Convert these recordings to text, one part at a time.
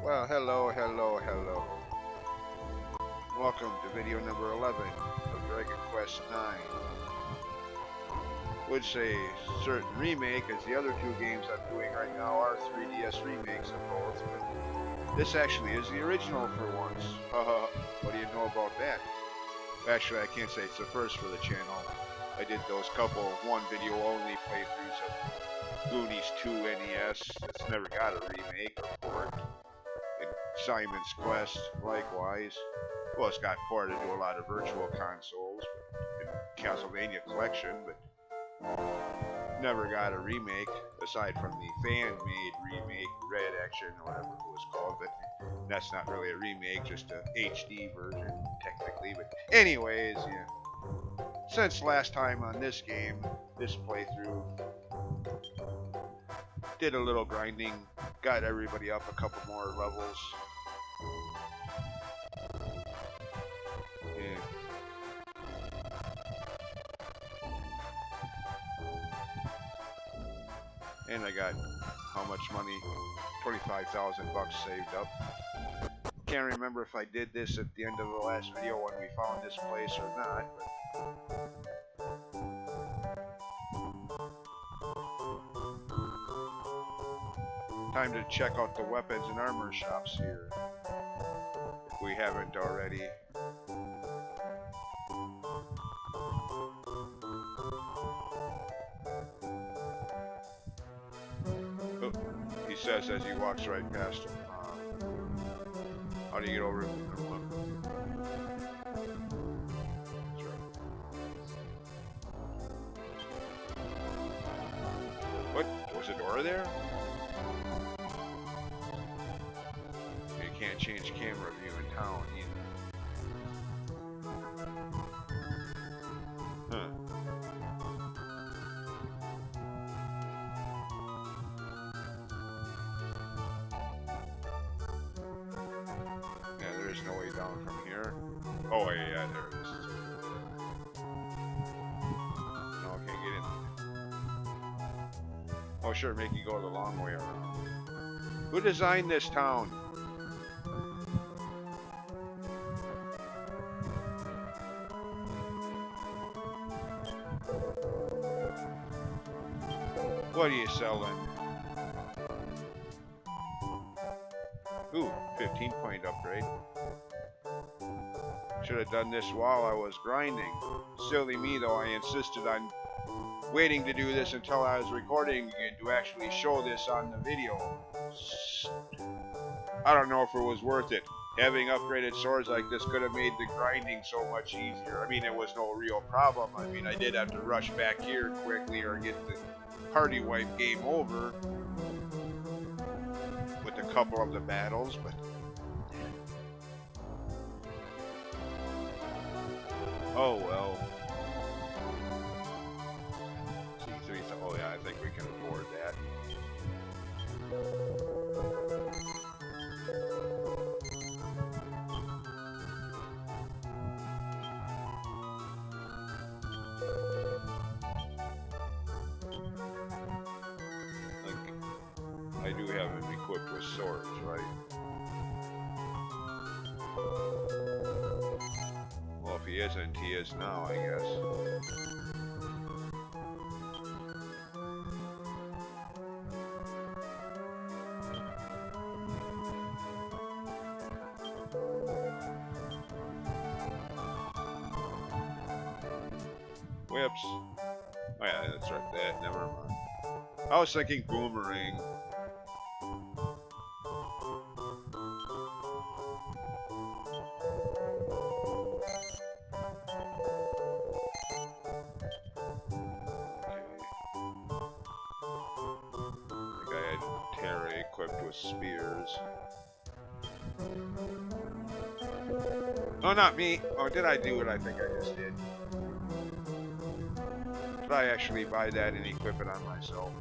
Well, hello, hello, hello. Welcome to video number 11 of Dragon Quest IX. Would say certain remake, as the other two games I'm doing right now are 3DS remakes of both, but this actually is the original for once. What do you know about that? Actually, I can't say it's the first for the channel. I did those couple one video only playthroughs of Goonies 2 NES. It's never got a remake or port. And Simon's Quest, likewise. Well, it's got ported to a lot of virtual consoles and Castlevania Collection, but never got a remake aside from the fan-made remake, Red Action or whatever it was called. But that's not really a remake, just a HD version technically. But anyways, yeah. Since last time on this game, this playthrough, did a little grinding, got everybody up a couple more levels. Yeah. And I got how much money? 25,000 bucks saved up. Can't remember if I did this at the end of the last video when we found this place or not, but time to check out the weapons and armor shops here, if we haven't already. Oh, he says as he walks right past him. How do you get over it? What? Was a door there? You can't change camera view in town either. Huh. Yeah, there is no way down from here. Oh, yeah, there it is. No, I can't get in. Oh, sure, make you go the long way around. Who designed this town? What are you selling? Ooh, 15-point upgrade. Should have done this while I was grinding. Silly me though, I insisted on waiting to do this until I was recording again to actually show this on the video. I don't know if it was worth it. Having upgraded swords like this could have made the grinding so much easier. I mean, it was no real problem. I mean, I did have to rush back here quickly or get the party wipe game over with a couple of the battles, but oh well. C3, oh yeah, I think we can afford that. I do have him equipped with swords, right? Well, if he isn't, he is now, I guess. Whips. Oh yeah, that's right, that, never mind. I was thinking boomerang. Equipped with spears. Oh, not me. Oh, did I do what I think I just did? Did I actually buy that and equip it on myself?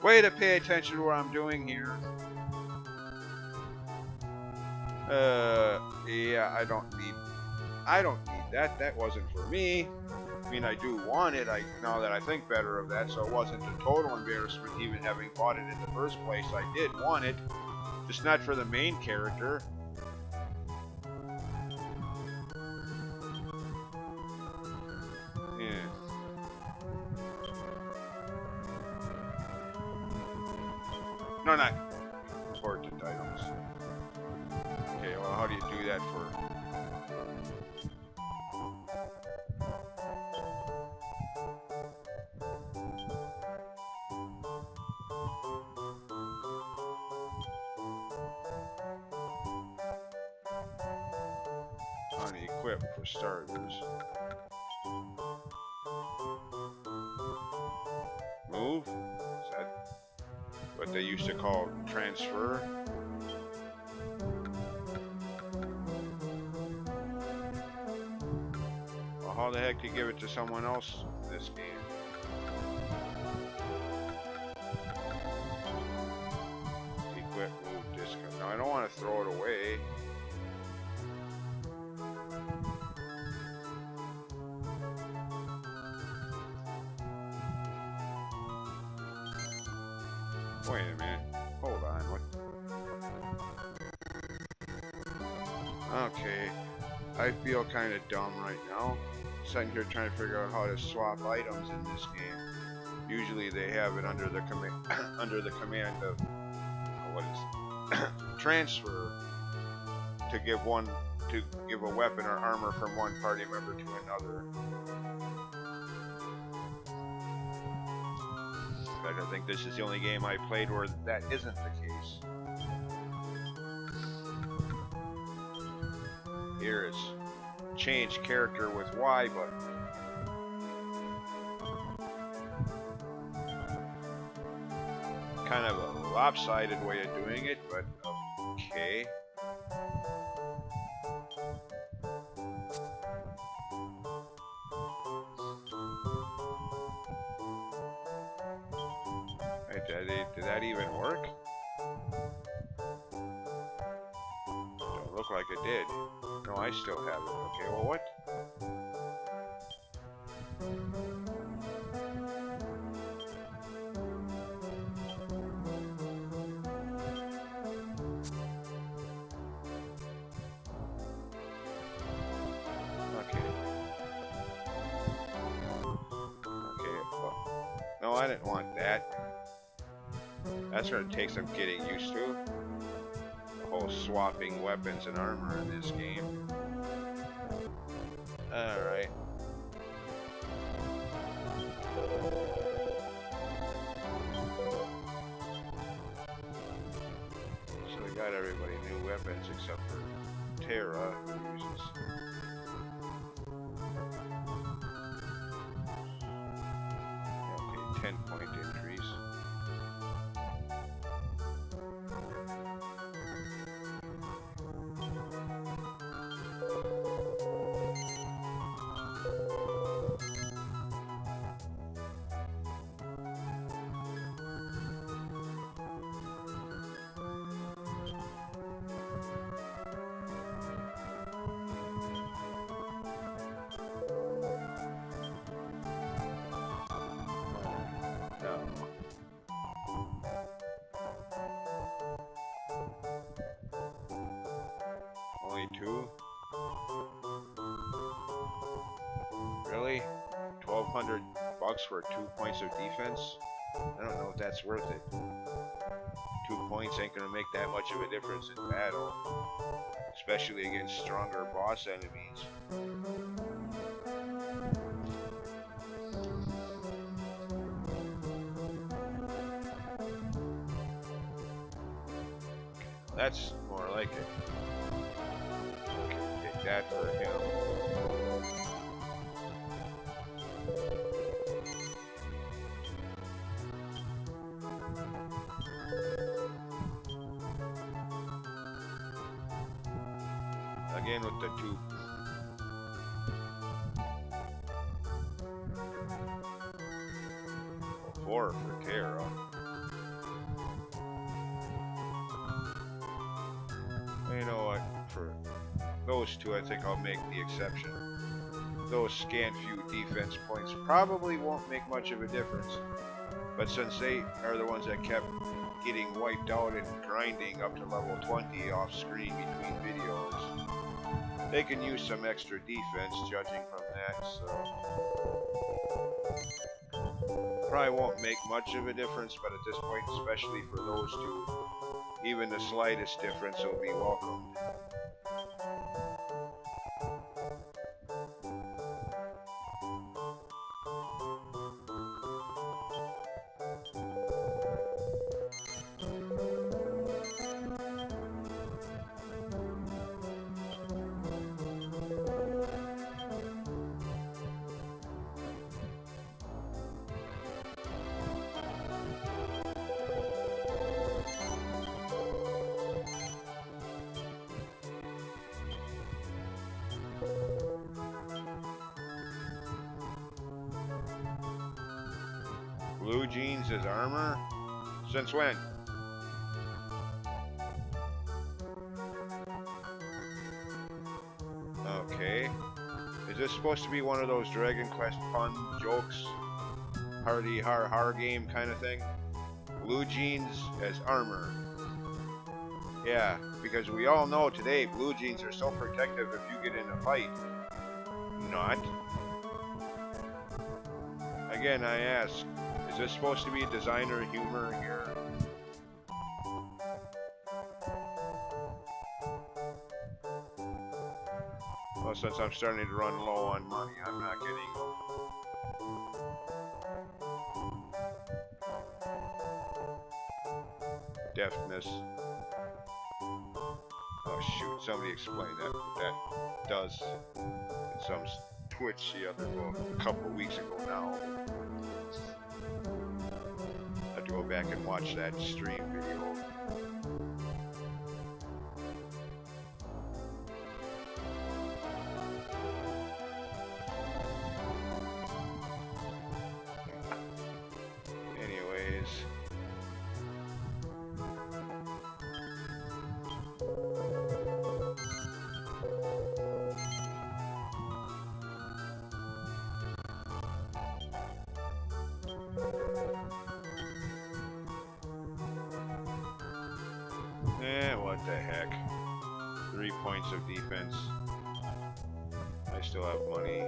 Way to pay attention to what I'm doing here. Yeah, I don't need that. That wasn't for me. I mean, I do want it. Now that I think better of that, so it wasn't a total embarrassment even having bought it in the first place. I did want it, just not for the main character. Yeah. No, not important items. Okay, well, how do you do that for? Unequip for starters. Move? Is that what they used to call transfer? Well, how the heck do you give it to someone else in this game? Equip, move, discount. Now I don't want to throw it away. Wait a minute. Hold on. What? Okay. I feel kind of dumb right now. Sitting here trying to figure out how to swap items in this game. Usually they have it under the under the command of what is transfer to give a weapon or armor from one party member to another. In fact, I think this is the only game I played where that isn't the case. Here it's change character with Y button. Kind of a lopsided way of doing it, but okay. Did that even work? Don't look like it did. No, I still have it. Okay, well what? No, I didn't want that. That's going to take some getting used to. The whole swapping weapons and armor in this game. Alright. So we got everybody new weapons except for Terra, who uses... Okay, 10-point increase. Only 2? Really? 1,200 bucks for 2 points of defense? I don't know if that's worth it. 2 points ain't gonna make that much of a difference in battle, especially against stronger boss enemies. That's more like it. Okay, take that for him. Again with the 2. Well, 4 for Terra. You know what? those two I think I'll make the exception. Those scant few defense points probably won't make much of a difference, but since they are the ones that kept getting wiped out and grinding up to level 20 off screen between videos, they can use some extra defense judging from that, so probably won't make much of a difference, but at this point, especially for those two, even the slightest difference will be welcomed. Blue jeans as armor? Since when? Okay. Is this supposed to be one of those Dragon Quest fun jokes? Hardy har har game kind of thing? Blue jeans as armor. Yeah, because we all know today blue jeans are so protective if you get in a fight. Not. Again, I ask, is this supposed to be designer humor here? Well, since I'm starting to run low on money, I'm not getting them. Deftness. Oh shoot, somebody explain that. That does in some Twitch the other, well, a couple of weeks ago now. I have to go back and watch that stream video. Anyways. What the heck. 3 points of defense. I still have money.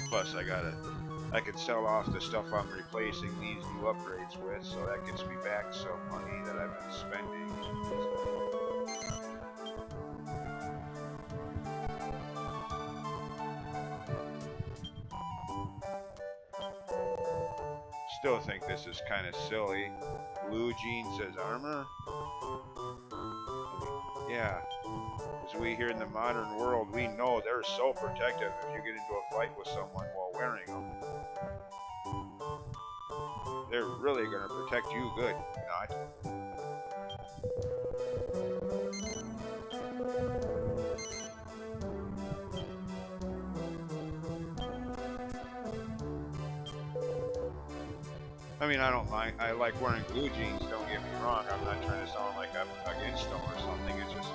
Plus I could sell off the stuff I'm replacing these new upgrades with, so that gets me back some money that I've been spending. Still think this is kind of silly. Blue jeans as armor? Yeah, as we here in the modern world, we know they're so protective if you get into a fight with someone while wearing them. They're really going to protect you good, not. I mean, I don't mind. I like wearing blue jeans, don't get me wrong. I'm not trying to sound like I'm against them or something. It's just,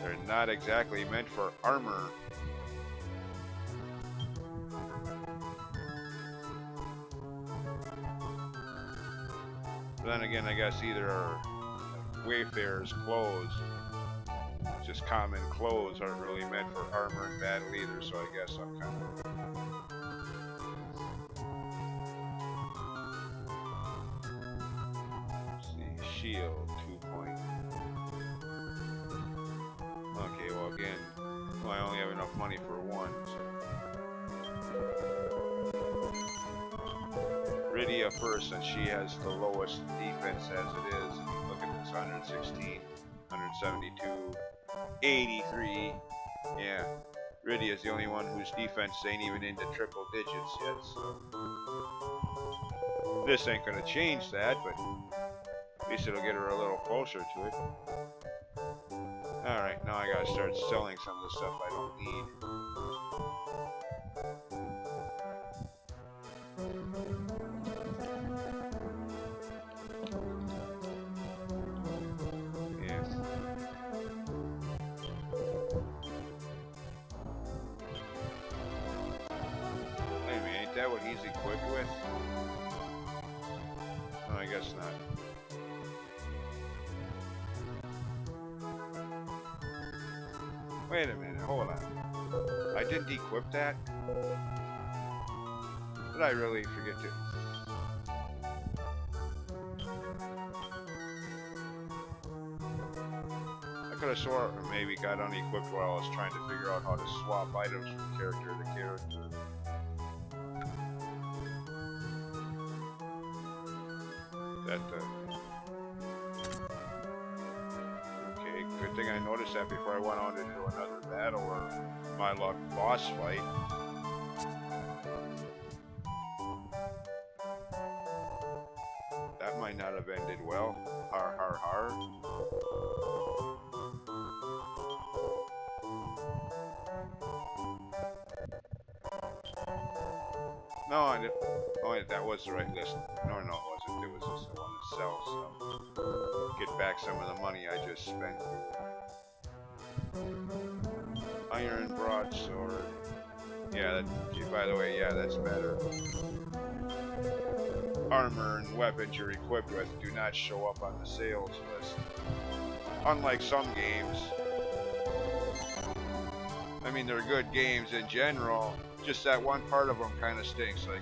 they're not exactly meant for armor. But then again, I guess either are Wayfarer's clothes, just common clothes, aren't really meant for armor and battle either, so I guess I'm kind of... Shield, 2 point. Okay, well again, I only have enough money for one. Rydia first, and she has the lowest defense as it is. If you look at this, 116, 172, 83. Yeah, Rydia is the only one whose defense ain't even into triple digits yet, so this ain't gonna change that, but at least it'll get her a little closer to it. Alright, now I gotta start selling some of the stuff I don't need. Yeah. that what he's equipped with? No, I guess not. Wait a minute, hold on. I didn't equip that? Did I really forget to? I could have swore, or maybe got unequipped while I was trying to figure out how to swap items from character to character. Okay, good thing I noticed that before I went on to do another battle or my luck boss fight. That might not have ended well. Har har har. No, I didn't. Oh, wait, that was the right list. No, it wasn't. It was just the one to sell, so get back some of the money I just spent. Iron broadsword. Yeah, by the way, yeah, that's better. Armor and weapons you're equipped with do not show up on the sales list. Unlike some games. I mean, they're good games in general. Just that one part of them kind of stinks, like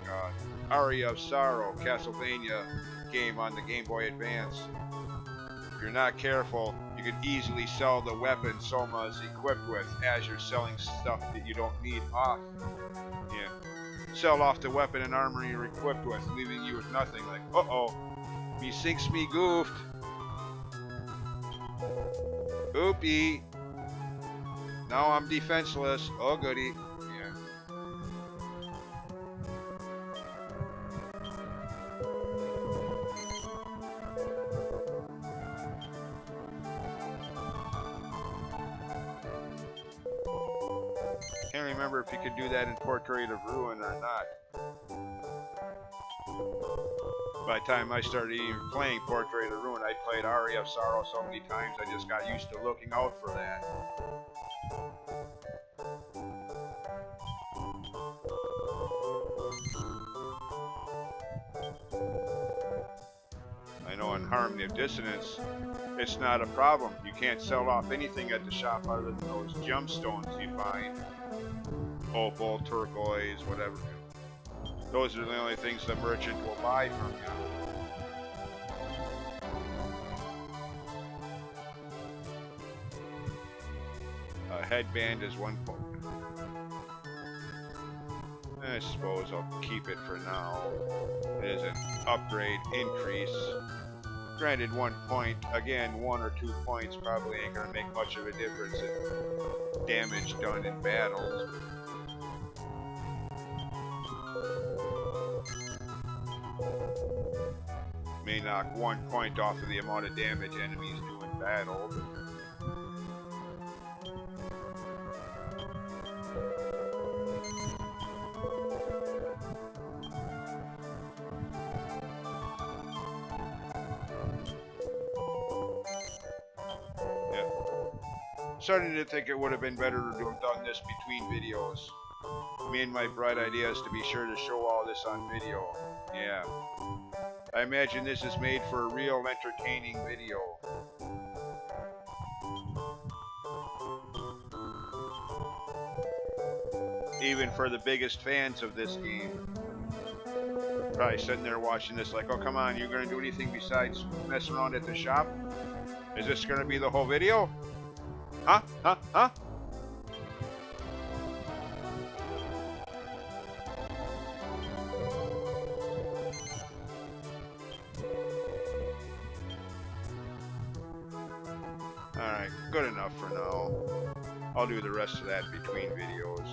Aria of Sorrow, Castlevania game on the Game Boy Advance. If you're not careful, you could easily sell the weapon Soma is equipped with as you're selling stuff that you don't need off. Yeah. Sell off the weapon and armor you're equipped with, leaving you with nothing. Like, uh-oh, me sinks me goofed. Oopie. Now I'm defenseless. Oh, goody. Can't remember if you could do that in Portrait of Ruin or not. By the time I started even playing Portrait of Ruin, I'd played Aria of Sorrow so many times I just got used to looking out for that. I know in Harmony of Dissonance, it's not a problem. You can't sell off anything at the shop other than those gemstones you find. Opal, turquoise, whatever. Those are the only things the merchant will buy from you. A headband is 1 point. I suppose I'll keep it for now. It is an upgrade increase. Granted, 1 point, again, 1 or 2 points probably ain't gonna make much of a difference in damage done in battles. May knock 1 point off of the amount of damage enemies do in battle. Starting to think it would have been better to have done this between videos. Me and my bright idea is to be sure to show all this on video. Yeah. I imagine this is made for a real entertaining video. Even for the biggest fans of this game. Probably sitting there watching this like, oh come on, you're gonna do anything besides mess around at the shop? Is this gonna be the whole video? Huh? Huh? Huh? Alright, good enough for now. I'll do the rest of that between videos.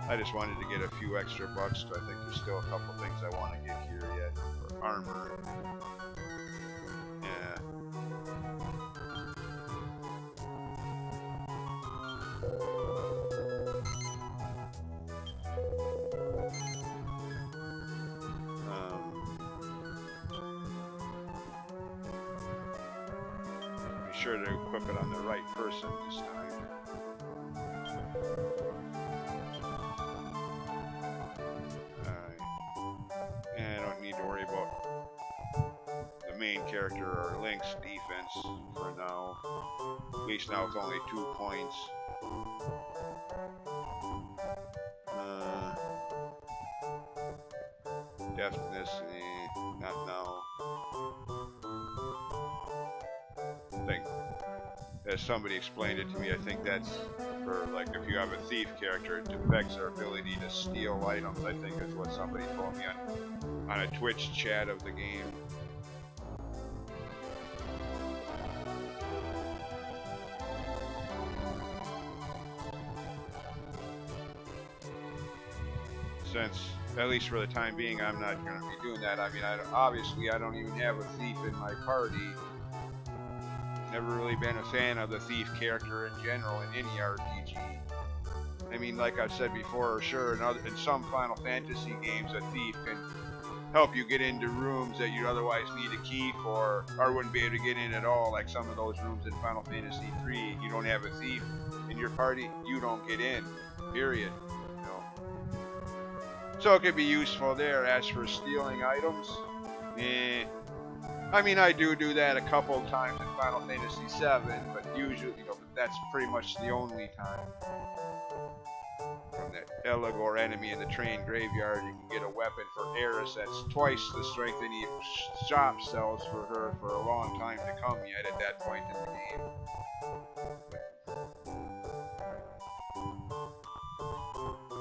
I just wanted to get a few extra bucks, so I think there's still a couple things I want to get here yet. For armor. Yeah. Be sure to equip it on the right person this time. Alright. character or Link's defense for now. At least now with only 2 points. Deftness, not now. I think, as somebody explained it to me, I think that's for, like, if you have a thief character, it affects their ability to steal items, I think is what somebody told me on a Twitch chat of the game. Since, at least for the time being, I'm not going to be doing that. I mean, obviously I don't even have a thief in my party. Never really been a fan of the thief character in general in any RPG. I mean, like I've said before, sure, in some Final Fantasy games, a thief can help you get into rooms that you'd otherwise need a key for, or wouldn't be able to get in at all, like some of those rooms in Final Fantasy 3. You don't have a thief in your party, you don't get in, period. So it could be useful there. As for stealing items, I mean, I do that a couple times in Final Fantasy 7, but usually, that's pretty much the only time. From that Eligor enemy in the train graveyard, you can get a weapon for Eris that's twice the strength any shop sells for her for a long time to come yet at that point in the game.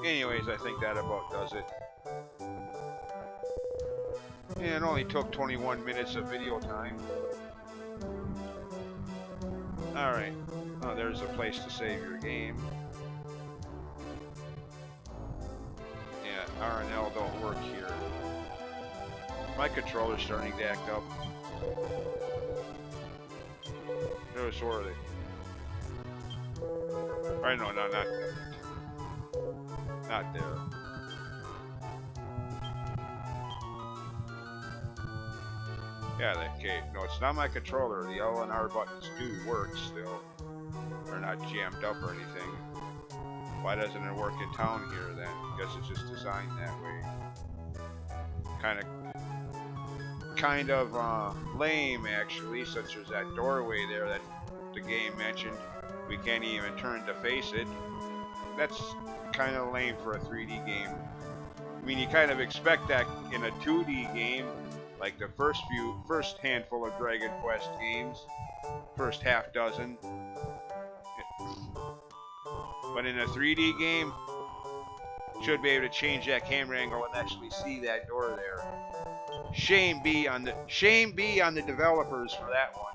Anyways, I think that about does it. Yeah, it only took 21 minutes of video time. Alright. Oh, there's a place to save your game. Yeah, R&L don't work here. My controller's starting to act up. No, so are they? I know, no, not there. Yeah, okay. No, it's not my controller. The L and R buttons do work still. They're not jammed up or anything. Why doesn't it work in town here then? Guess it's just designed that way. Kind of lame actually, such as that doorway there that the game mentioned. We can't even turn to face it. That's kind of lame for a 3D game. I mean, you kind of expect that in a 2D game, like the first handful of Dragon Quest games, first half dozen. But in a 3D game, should be able to change that camera angle and actually see that door there. Shame be on the developers for that one.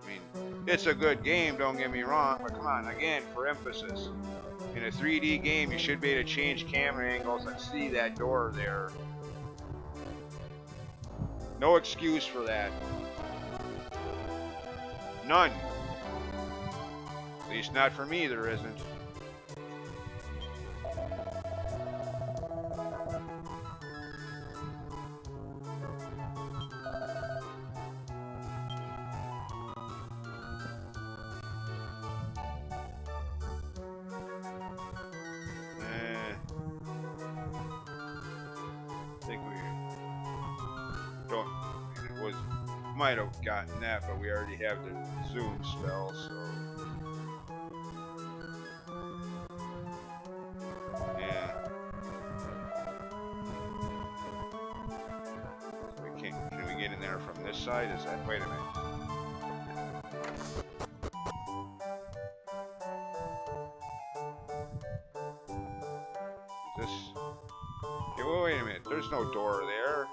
I mean, it's a good game, don't get me wrong, but come on, again, for emphasis. In a 3D game, you should be able to change camera angles and see that door there. No excuse for that. None. At least not for me, there isn't. Might have gotten that, but we already have the zoom spell, so yeah. Can we get in there from this side? Is that? Wait a minute. Is this? Okay, well, wait a minute. There's no door there.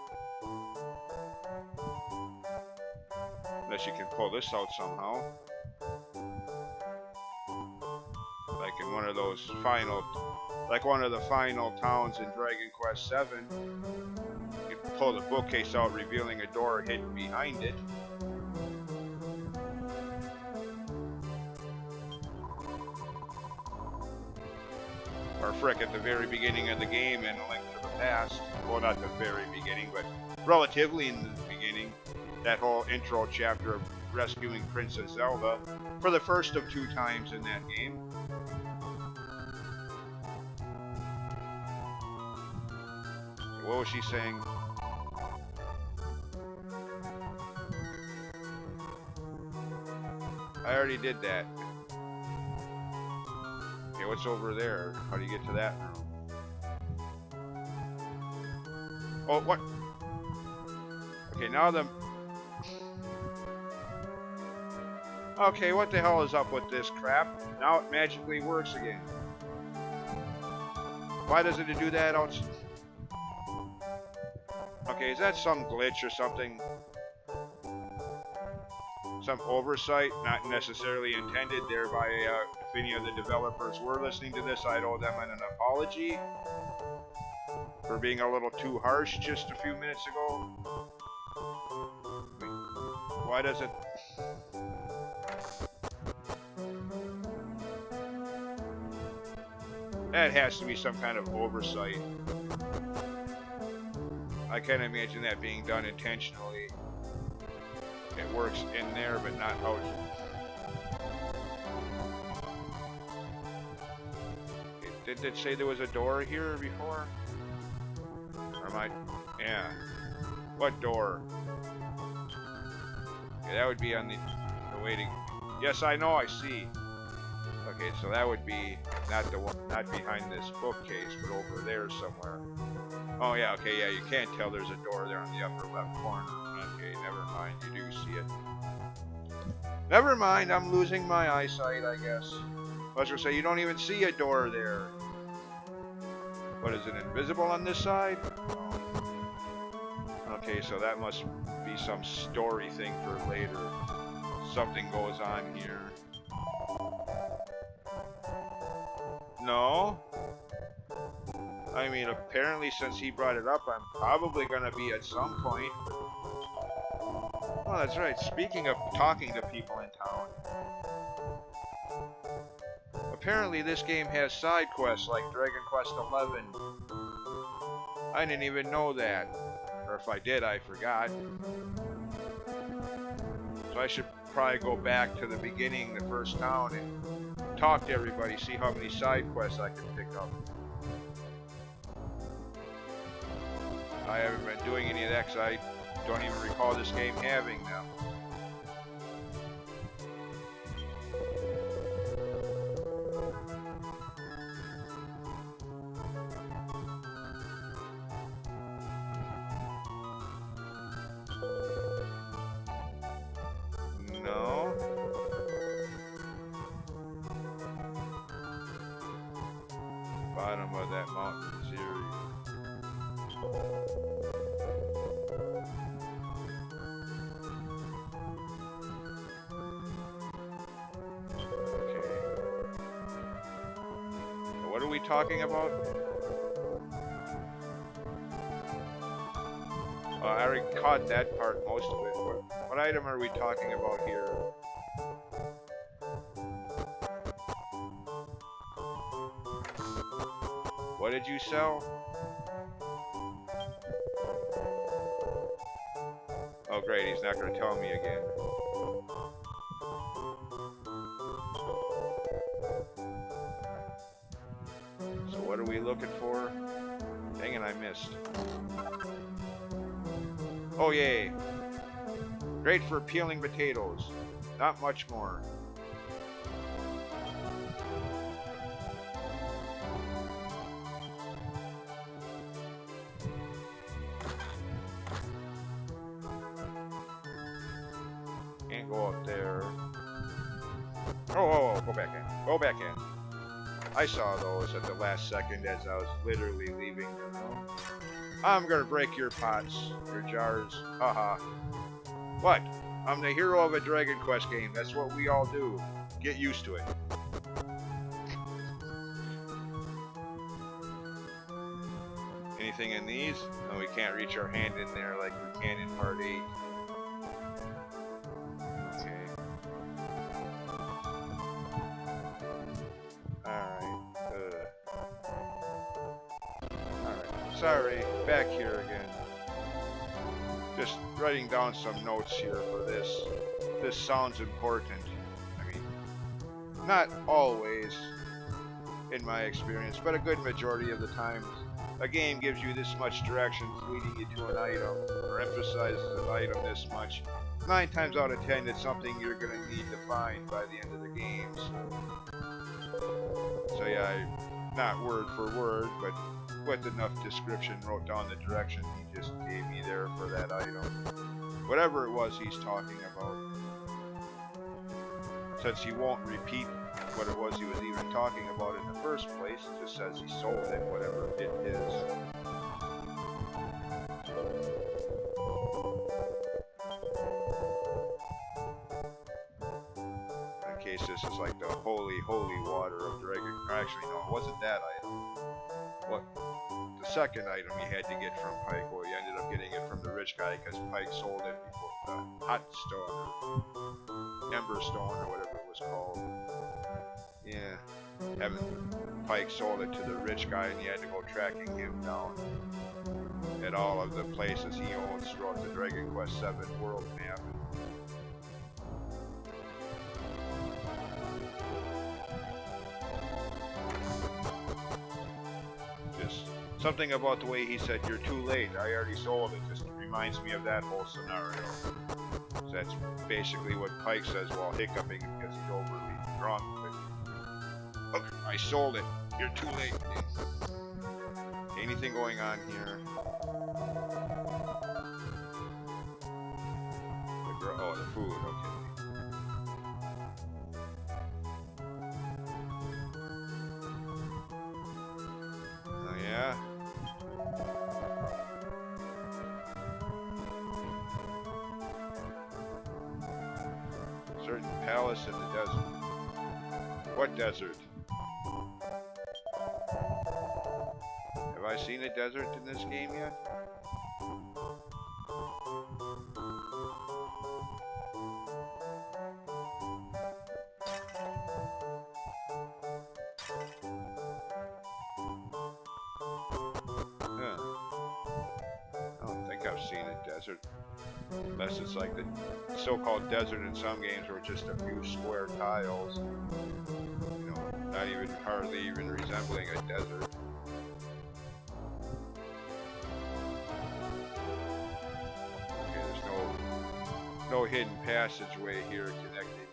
Unless you can pull this out somehow. Like in one of those one of the final towns in Dragon Quest VII. You can pull the bookcase out, revealing a door hidden behind it. Or frick, at the very beginning of the game in A Link to the Past. Well, not the very beginning, but relatively in the beginning. That whole intro chapter of rescuing Princess Zelda for the first of 2 times in that game. what was she saying? I already did that. Okay, what's over there? How do you get to that room? Oh, what? Okay, now the... Okay, what the hell is up with this crap? Now it magically works again. Why doesn't it do that outside? Okay, is that some glitch or something? Some oversight, not necessarily intended there by if any of the developers were listening to this, I'd owe them an apology for being a little too harsh just a few minutes ago. Why does it... That has to be some kind of oversight. I can't imagine that being done intentionally. It works in there, but not out. Did it say there was a door here before? Or am I... Yeah. What door? Okay, that would be on the waiting... Yes, I know, I see. Okay, so that would be not the one, not behind this bookcase, but over there somewhere. Oh yeah, okay, yeah, you can't tell there's a door there on the upper left corner. Okay, never mind, you do see it. Never mind, I'm losing my eyesight, I guess. I was gonna say, you don't even see a door there. What, is it invisible on this side? Okay, so that must be some story thing for later. Something goes on here. No? I mean, apparently since he brought it up, I'm probably gonna be at some point. Oh, that's right. Speaking of talking to people in town. Apparently this game has side quests like Dragon Quest XI. I didn't even know that. Or if I did, I forgot. So I should probably go back to the beginning, the first town, and talk to everybody, see how many side quests I can pick up. I haven't been doing any of that because I don't even recall this game having them. No. Bottom of that mountain series. What are we talking about? I already caught that part, most of it. What item are we talking about here? What did you sell? Oh great, he's not going to tell me again. So what are we looking for? Dang it, I missed. Oh yay! Great for peeling potatoes. Not much more. Can't go up there. Oh, go back in. Go back in. I saw those at the last second as I was literally leaving the room. I'm gonna break your pots, your jars. Haha. What? I'm the hero of a Dragon Quest game. That's what we all do. Get used to it. Anything in these? No, we can't reach our hand in there like we can in Part 8. Sorry, back here again. Just writing down some notes here for this. This sounds important. I mean, not always, in my experience, but a good majority of the time, a game gives you this much directions leading you to an item, or emphasizes an item this much, 9 times out of 10 it's something you're going to need to find by the end of the game. So yeah, not word for word, but with enough description wrote down the direction he just gave me there for that item. Whatever it was he's talking about. Since he won't repeat what it was he was even talking about in the first place, it just says he sold it, whatever it is. In case this is like the holy water of Dragon. Actually, no, it wasn't that item. What? The second item you had to get from Pike, well, you ended up getting it from the rich guy because Pike sold it before the hot stone, or ember stone, or whatever it was called. Yeah, Pike sold it to the rich guy, and you had to go tracking him down at all of the places he owns throughout the Dragon Quest VII world map. Just something about the way he said, "You're too late, I already sold it," just reminds me of that whole scenario. So that's basically what Pike says while hiccuping because he's overly drunk. But, okay, I sold it. You're too late. Anything going on here? Oh, the food. Okay. Oh yeah. Certain palace in the desert. What desert? Have I seen a desert in this game yet? Huh. I don't think I've seen a desert. Unless it's like the so-called desert in some games where just a few square tiles. You know, not even hardly even resembling a desert. Okay, there's no hidden passageway here connecting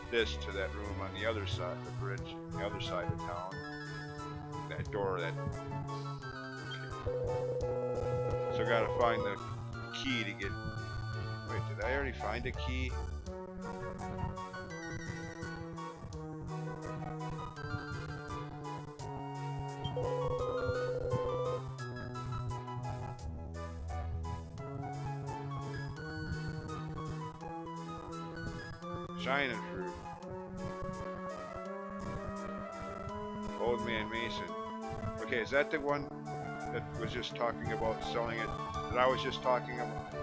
this to that room on the other side of the bridge, on the other side of town. That door, that... Okay. So gotta find the key to get... Wait, did I already find a key? Shining fruit. Old Man Mason. Okay, is that the one that was just talking about selling it? That I was just talking about?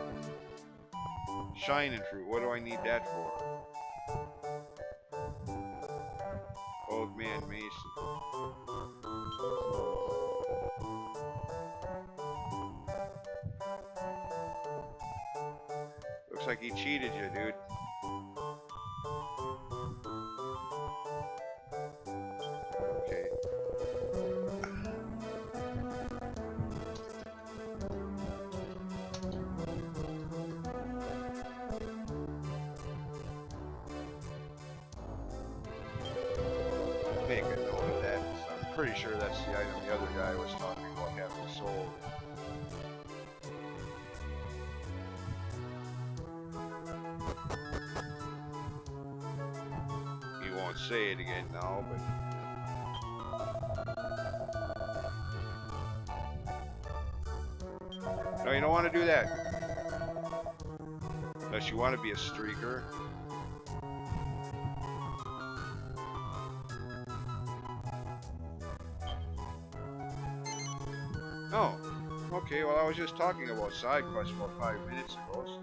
Shining fruit. What do I need that for? Old Man Mason. Looks like he cheated you, dude. Okay. Make a note of that. I'm pretty sure that's the item the other guy was talking about having sold. He won't say it again now, but... No, you don't want to do that. Unless you want to be a streaker. Oh, okay, well I was just talking about side quests about 5 minutes ago. So.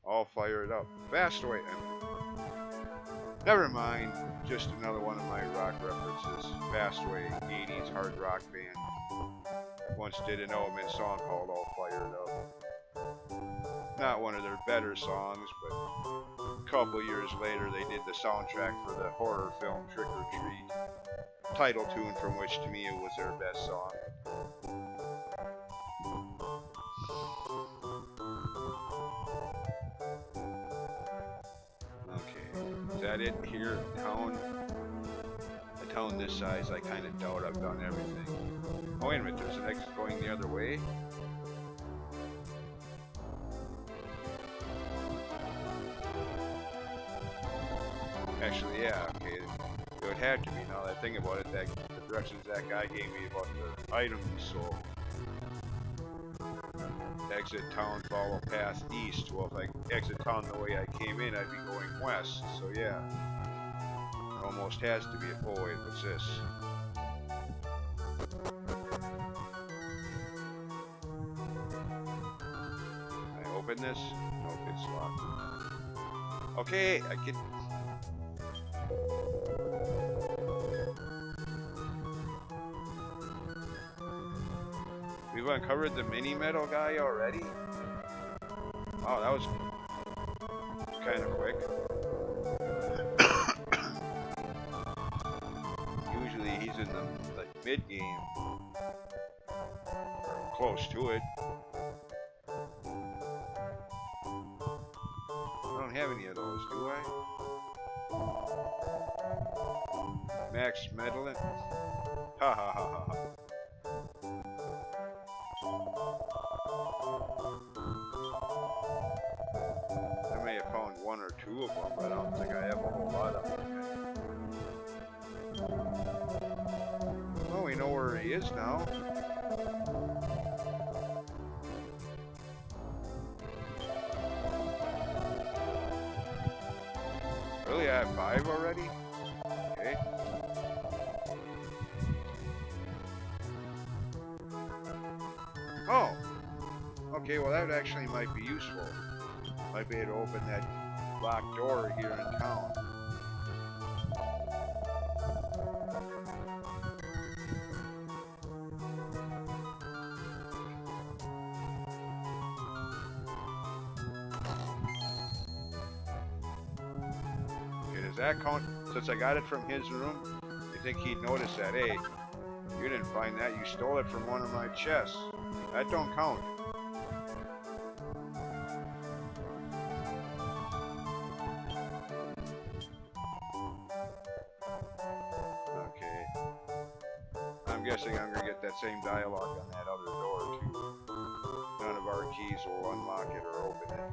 All fired up. Fast away. Never mind. Just another one of my rock references. Fastway, 80s hard rock band. Once did an Element song called All Fired Up. Not one of their better songs, but couple years later, they did the soundtrack for the horror film Trick or Treat. Title tune from which, to me, it was their best song. Okay, is that it here in town? A town this size, I kind of doubt I've done everything. Oh, wait a minute, there's an exit going the other way? Actually, yeah, okay. It would have to be, now that I think about it, that the directions that guy gave me about the item he sold. Exit town, follow path east. Well, if I exit town the way I came in, I'd be going west. So yeah, it almost has to be a... Oh wait, what's this? Can I open this? Nope, it's locked. Okay, I can... We've uncovered the mini metal guy already? Oh, that was kind of quick. Usually he's in the like mid game, or close to it. I don't have any of those, do I? Max Medalin? Ha ha ha ha ha. I may have found one or two of them, but I don't think I have a whole lot of them yet. Well, we know where he is now. Really? I have 5 already? Okay. Oh! Okay, well that actually might be useful. Might be able to open that locked door here in town. Okay, does that count? Since I got it from his room, you think he'd notice that? Hey, you didn't find that. You stole it from one of my chests. That don't count. Okay. I'm guessing I'm gonna get that same dialogue on that other door too. None of our keys will unlock it or open it.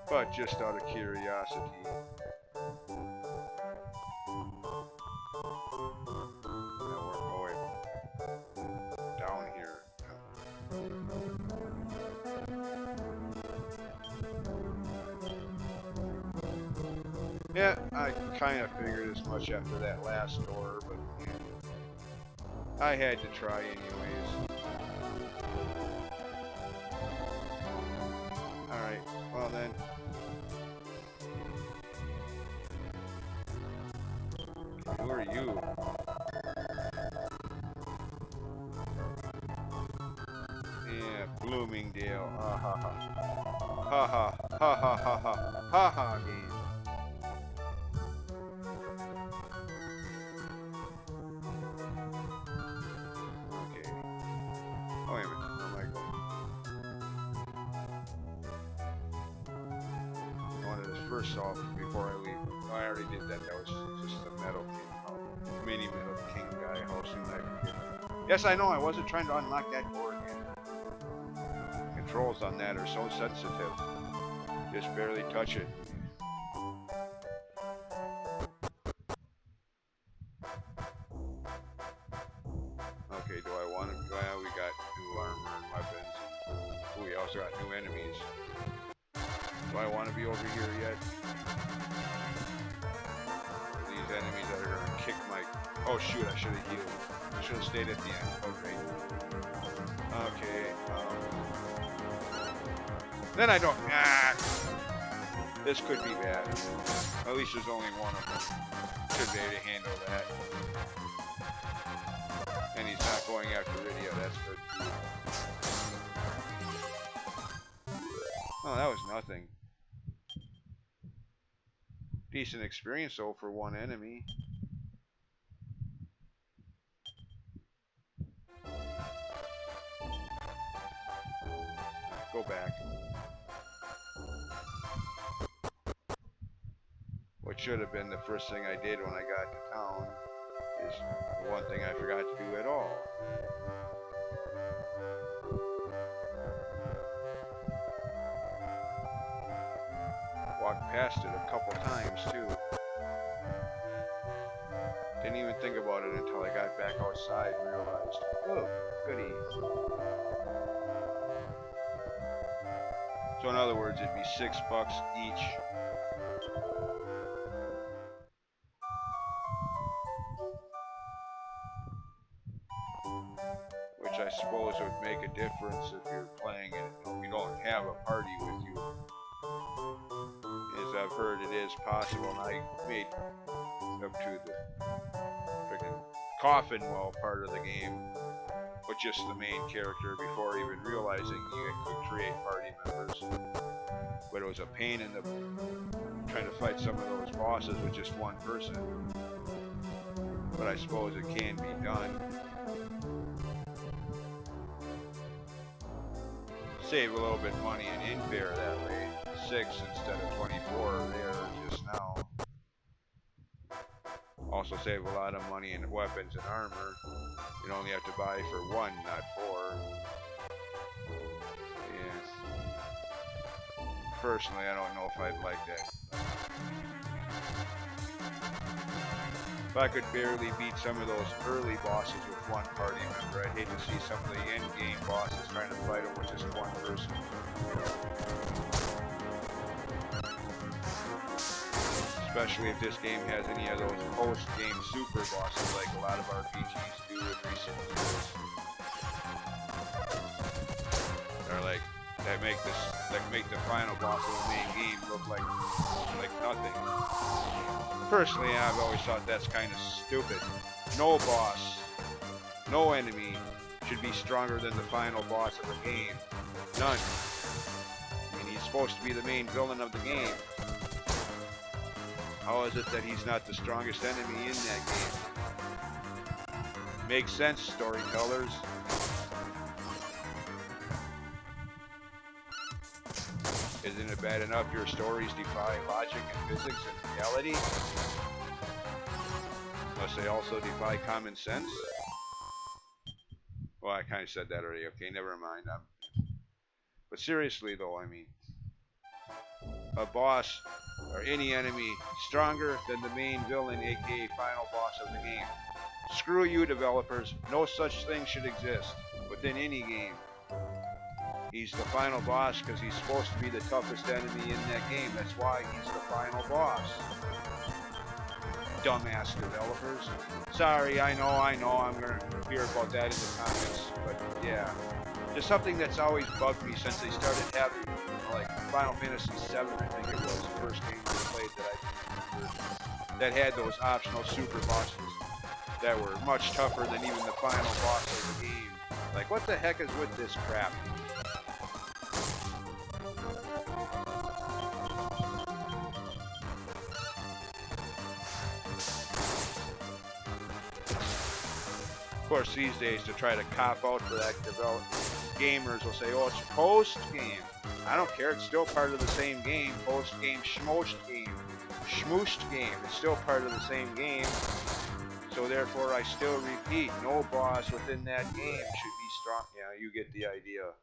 But just out of curiosity. Yeah, I kind of figured as much after that last door, but I had to try anyways. Alright, well then. Who are you? Yeah, Bloomingdale. Ha ha ha. Ha ha ha ha ha ha ha ha game. First off, before I leave, no, I already did that. That was just the Metal King, mini Metal King guy. How soon I forget. Yes, I know. I wasn't trying to unlock that door again. Controls on that are so sensitive. Just barely touch it. Okay, do I want to? Well, we got new armor and weapons. Ooh, we also got new enemies. Do I want to be over here yet? These enemies that are gonna kick my... Oh shoot, I should have healed. I should have stayed at the end. Okay. Okay, then I don't... Ah! This could be bad. At least there's only one of them. Should be able to handle that. And he's not going after Rydia, that's good. Oh, that was nothing. Decent experience though for one enemy. Go back. What should have been the first thing I did when I got to town is the one thing I forgot to do at all. Walked past it a couple times too. Didn't even think about it until I got back outside and realized, oh, goody. So in other words, it'd be $6 each. Which I suppose would make a difference if you're playing it and you don't have a party with you. As I've heard, it is possible, and I made up to the freaking coffin wall part of the game with just the main character before even realizing you could create party members. But it was a pain in the trying to fight some of those bosses with just one person. But I suppose it can be done. Save a little bit money in infare that way. 6 instead of 24 there just now. Also save a lot of money in weapons and armor. You only have to buy for 1, not 4. Yes. Personally, I don't know if I'd like that. If I could barely beat some of those early bosses with one party member, I'd hate to see some of the end-game bosses trying to fight them with just one person. Especially if this game has any of those post-game super bosses like a lot of RPGs do in recent years. Or like that make the final boss of the main game look like nothing. Personally, I've always thought that's kind of stupid. No boss, no enemy should be stronger than the final boss of the game. None. I mean, he's supposed to be the main villain of the game. How is it that he's not the strongest enemy in that game? Makes sense, storytellers. Isn't it bad enough your stories defy logic and physics and reality? Must they also defy common sense? Well, I kind of said that already. Okay, never mind. But seriously, though, I mean, a boss or any enemy stronger than the main villain, aka final boss of the game. Screw you, developers. No such thing should exist within any game. He's the final boss because he's supposed to be the toughest enemy in that game. That's why he's the final boss. Dumbass developers. Sorry, I know, I'm going to hear about that in the comments. But yeah, just something that's always bugged me since they started having, like, Final Fantasy VII, I think it was, the first game I played that I remember, that had those optional super bosses that were much tougher than even the final boss of the game. Like, what the heck is with this crap? Of course, these days, to try to cop out for that, gamers will say, oh, it's post-game. I don't care, it's still part of the same game. Post-game, schmooshed game. Schmooshed game. It's still part of the same game. So therefore, I still repeat, no boss within that game should be strong. Yeah, you get the idea.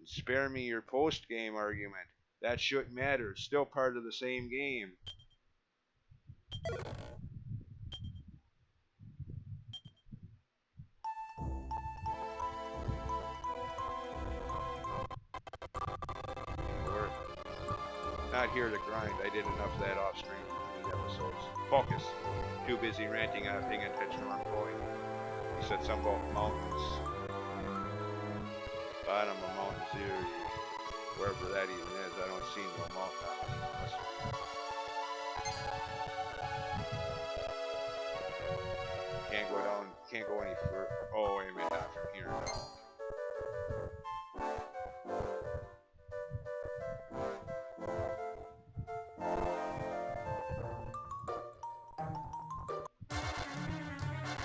Spare me your post-game argument. That shouldn't matter. It's still part of the same game. Not here to grind. I did enough of that off stream in these episodes. Focus. Too busy ranting, not paying attention where I'm going. He said something about mountains. Bottom of Mount Zero. Wherever that even is, I don't see no mountain on this. Can't go down, can't go any further. Oh, wait a minute, not from here, no.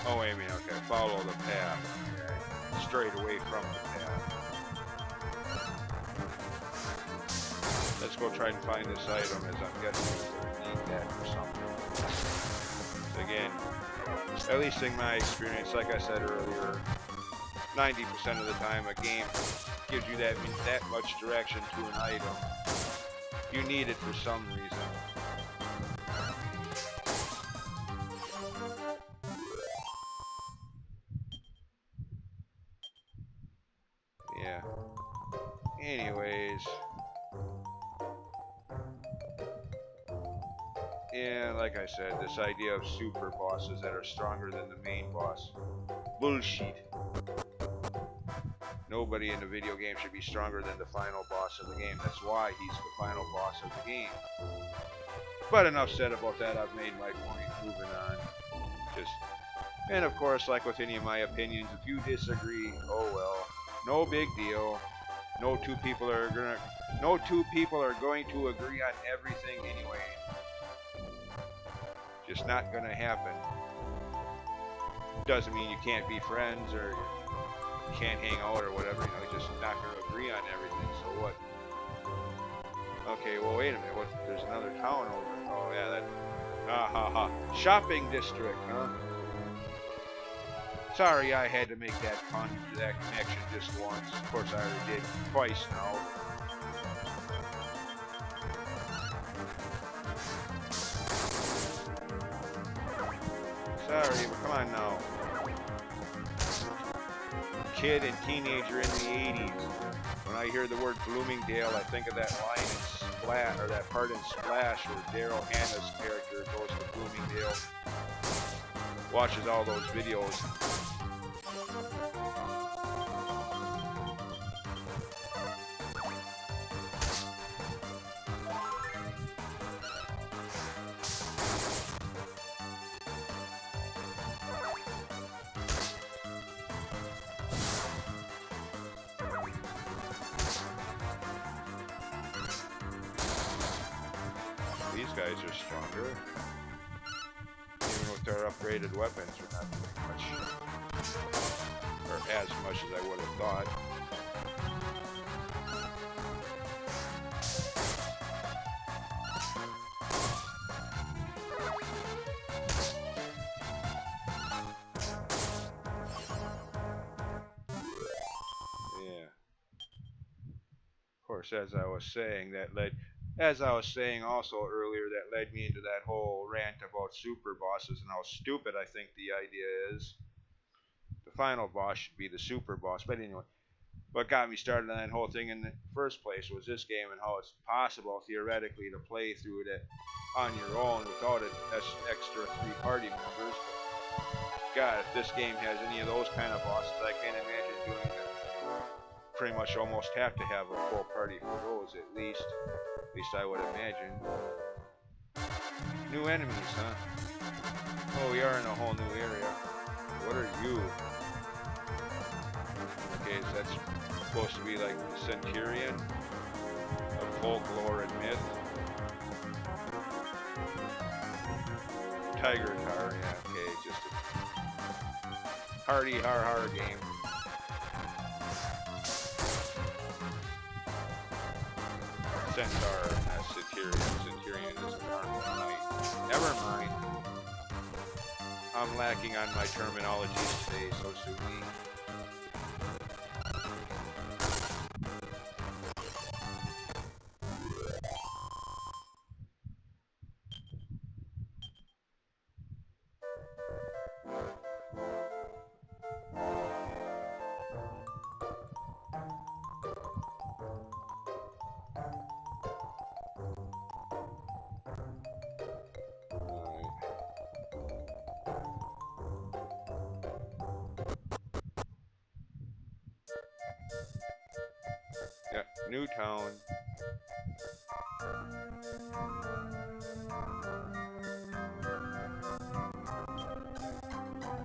Oh, wait a minute. Okay, follow the path. Okay. Straight away from the path. Let's go try and find this item, as I'm guessing we need that or something. So again, at least in my experience, like I said earlier, 90% of the time a game gives you that much direction to an item. You need it for some reason. Yeah. Anyways. Yeah, like I said, this idea of super bosses that are stronger than the main boss. Bullshit. Nobody in the video game should be stronger than the final boss of the game. That's why he's the final boss of the game. But enough said about that. I've made my point. Moving on. And of course, like with any of my opinions, if you disagree, oh well. No big deal. No two people are going to agree on everything anyway. Just not gonna happen. Doesn't mean you can't be friends or you can't hang out or whatever, you know, just not gonna agree on everything, so what? Okay, well wait a minute, there's another town over. Oh yeah, shopping district, huh? Sorry I had to make that connection just once. Of course I already did twice now. Sorry, but come on now. Kid and teenager in the 80s. When I hear the word Bloomingdale, I think of that line in Splash, or that part in Splash where Daryl Hannah's character goes to Bloomingdale. Watches all those videos. These guys are stronger. Even with their upgraded weapons, we're not doing much. Or as much as I would have thought. Yeah. Of course, as I was saying also earlier, that led me into that whole rant about super bosses and how stupid I think the idea is. The final boss should be the super boss. But anyway, what got me started on that whole thing in the first place was this game and how it's possible, theoretically, to play through it on your own without an extra 3 party members. God, if this game has any of those kind of bosses, I can't imagine doing it. Pretty much almost have to have a full party for those, at least. At least I would imagine. New enemies, huh? Oh, we are in a whole new area. What are you? Okay, so that's supposed to be like the Centurion of folklore and myth. Tiger car, yeah, okay, just a hardy har game. Centaur, Centurion. Centurion is a carnival knight. Never mind. I'm lacking on my terminologies today, so sue me. Yeah, new town.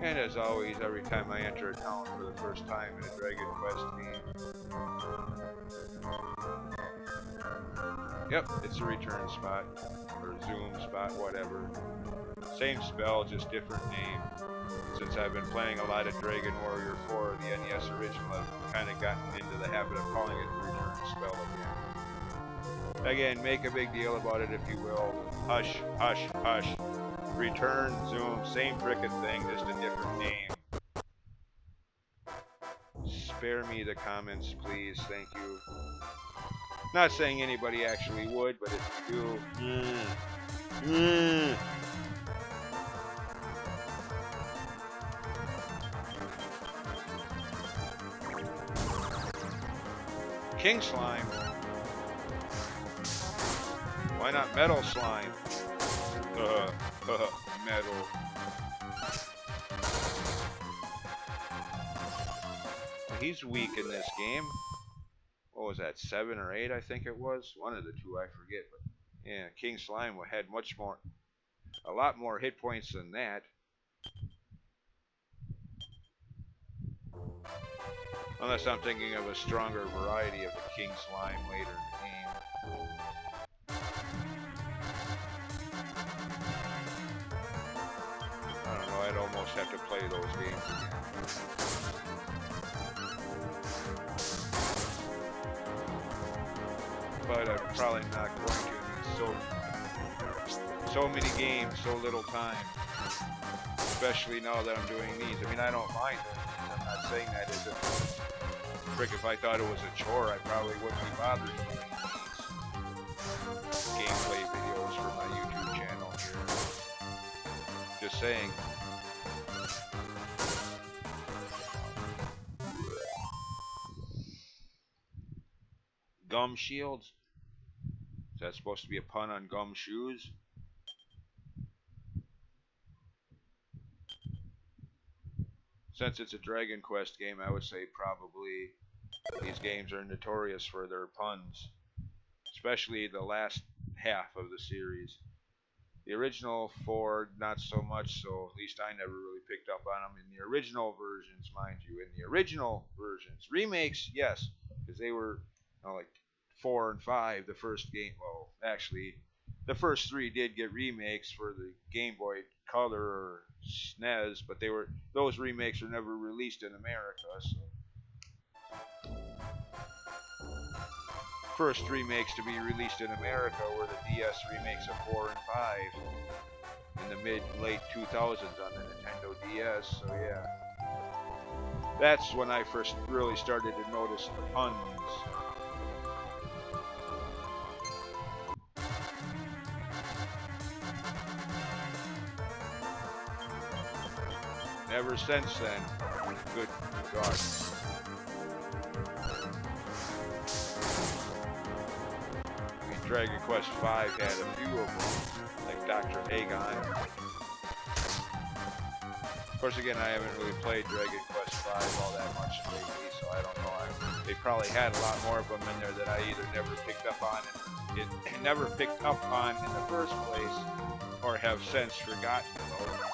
And as always, every time I enter a town for the first time in a Dragon Quest game. Yep, it's a return spot. Or zoom spot, whatever. Same spell, just different name. Since I've been playing a lot of Dragon Warrior 4, the NES original, I've kind of gotten into the habit of calling it the return spell again. Again, make a big deal about it if you will. Hush, hush, hush. Return, zoom, same frickin' thing, just a different name. Spare me the comments, please. Thank you. Not saying anybody actually would, but if you do, King Slime. Why not Metal Slime? Metal. He's weak in this game. What was that, 7 or 8 I think it was? One of the two, I forget. But yeah, King Slime had a lot more hit points than that. Unless I'm thinking of a stronger variety of the King Slime later in the game. I don't know, I'd almost have to play those games again. But I'm probably not going to. So many games, so little time. Especially now that I'm doing these. I mean, I don't mind doing these. I'm not saying that as a frick. If I thought it was a chore, I probably wouldn't be bothered doing these gameplay videos for my YouTube channel here. Just saying. Gum shields? Is that supposed to be a pun on gum shoes? Since it's a Dragon Quest game, I would say probably these games are notorious for their puns. Especially the last half of the series. The original 4, not so much so. At least I never really picked up on them in the original versions, mind you. In the original versions. Remakes, yes. Because they were like 4 and 5, the first game. Well, actually, the first 3 did get remakes for the Game Boy Color or SNES, but those remakes were never released in America. So. First remakes to be released in America were the DS remakes of 4 and 5 in the late 2000s on the Nintendo DS. So yeah, that's when I first really started to notice the puns. Ever since then, good God. I mean, Dragon Quest V had a few of them, like Dr. Hagon. Of course, again, I haven't really played Dragon Quest V all that much lately, so I don't know. They probably had a lot more of them in there that I either never picked up on in the first place, or have since forgotten about.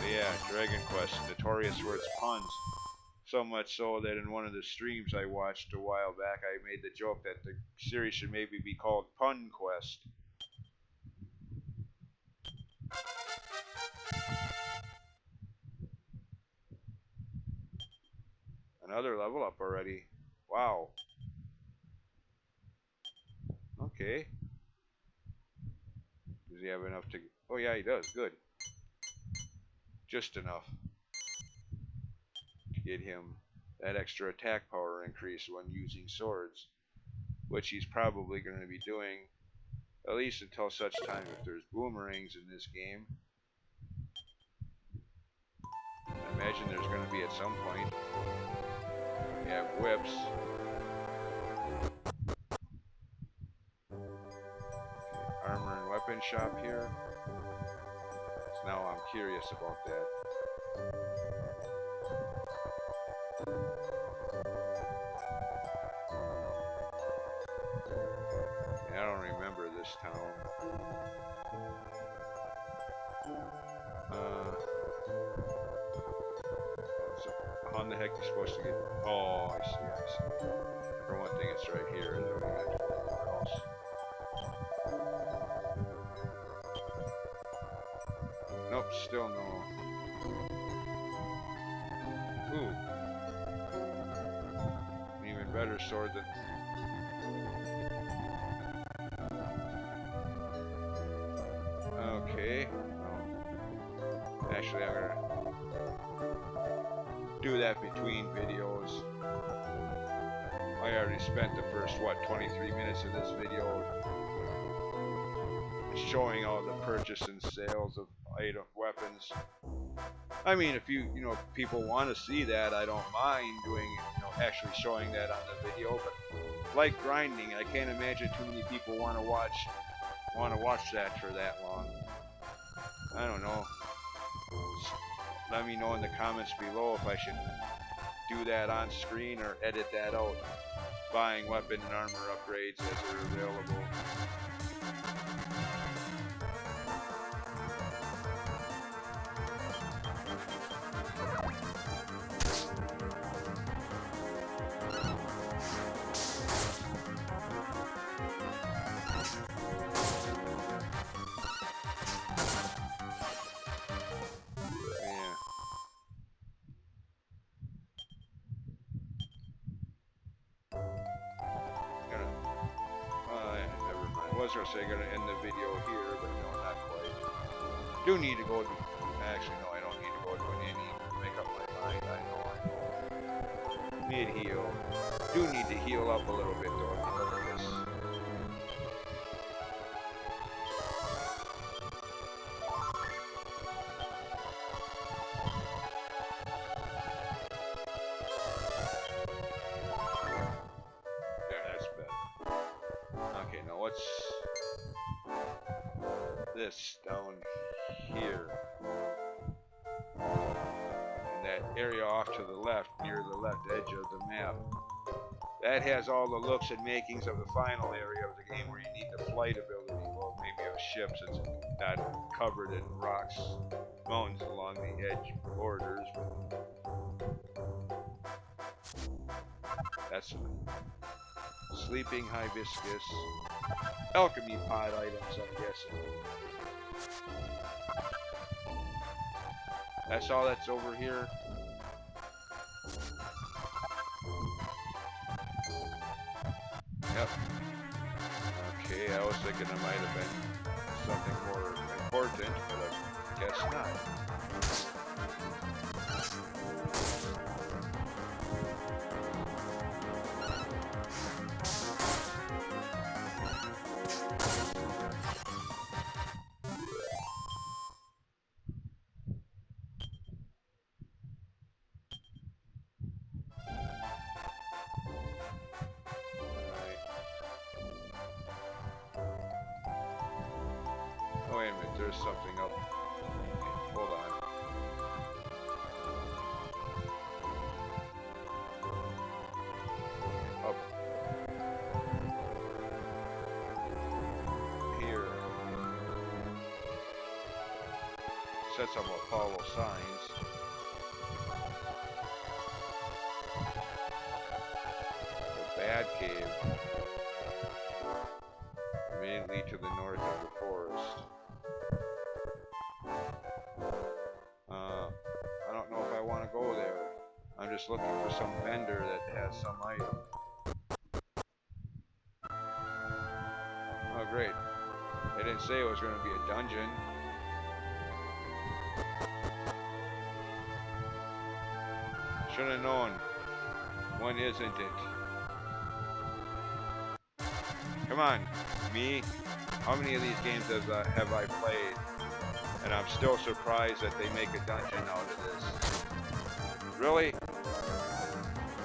Yeah, Dragon Quest, notorious for its puns. So much so that in one of the streams I watched a while back, I made the joke that the series should maybe be called Pun Quest. Another level up already. Wow. Okay. Does he have enough to... Oh yeah, he does. Good. Just enough to get him that extra attack power increase when using swords, which he's probably going to be doing at least until such time if there's boomerangs in this game. I imagine there's going to be at some point. We have whips. Okay, armor and weapon shop here. So now I'm curious about that. I don't remember this town. So how in the heck are you supposed to get... Oh, I see. For one thing, it's right here. Is it else? Nope, still no. Ooh. An even better sword than... Okay. Oh. Actually, I'm gonna do that between videos. I already spent the first, what, 23 minutes of this video showing all the purchase and sales of item weapons. I mean, if you know, people want to see that, I don't mind doing, actually showing that on the video, but like grinding, I can't imagine too many people want to watch that for that long. I don't know. Let me know in the comments below if I should do that on screen or edit that out. Buying weapon and armor upgrades as they're available. I was going to say gonna end the video here, but no, not quite. Do need to go to... Actually, no, I don't need to go to an innie to make up my mind. I know. Mid-heal. Do need to heal up a little bit, though, because of this. There, that's better. Okay, now what's... this down here? In that area off to the left, near the left edge of the map. That has all the looks and makings of the final area of the game where you need the flight ability, well, maybe of ships. It's not covered in rocks, mountains along the edge borders. That's sleeping hibiscus, alchemy pod items, I'm guessing. That's all that's over here. Yep. Okay, I was thinking it might have been something more important, but I guess not. Oh, wait a minute, there's something up. Hold on. Up here. Said something about follow signs. The Bad Cave. Immediately to the north of the forest. I don't know if I want to go there. I'm just looking for some vendor that has some item. Oh, great. They didn't say it was going to be a dungeon. Should have known. When isn't it? Come on, me. How many of these games have I played? And I'm still surprised that they make a dungeon out of this. Really?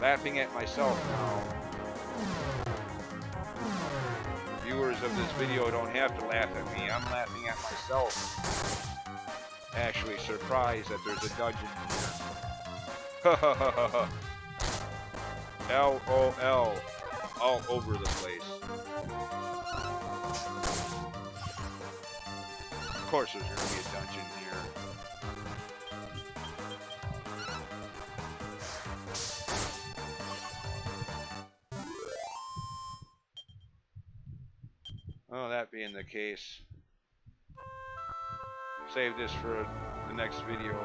Laughing at myself now. Viewers of this video don't have to laugh at me. I'm laughing at myself. Actually surprised that there's a dungeon here. LOL. All over the place. Of course there's going to be a dungeon here. Well, that being the case, save this for the next video.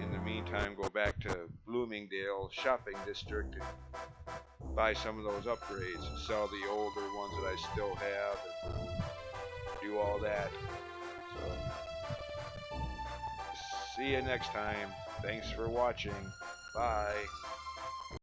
In the meantime, go back to Bloomingdale shopping district and buy some of those upgrades and sell the older ones that I still have and do all that. So, see you next time. Thanks for watching. Bye.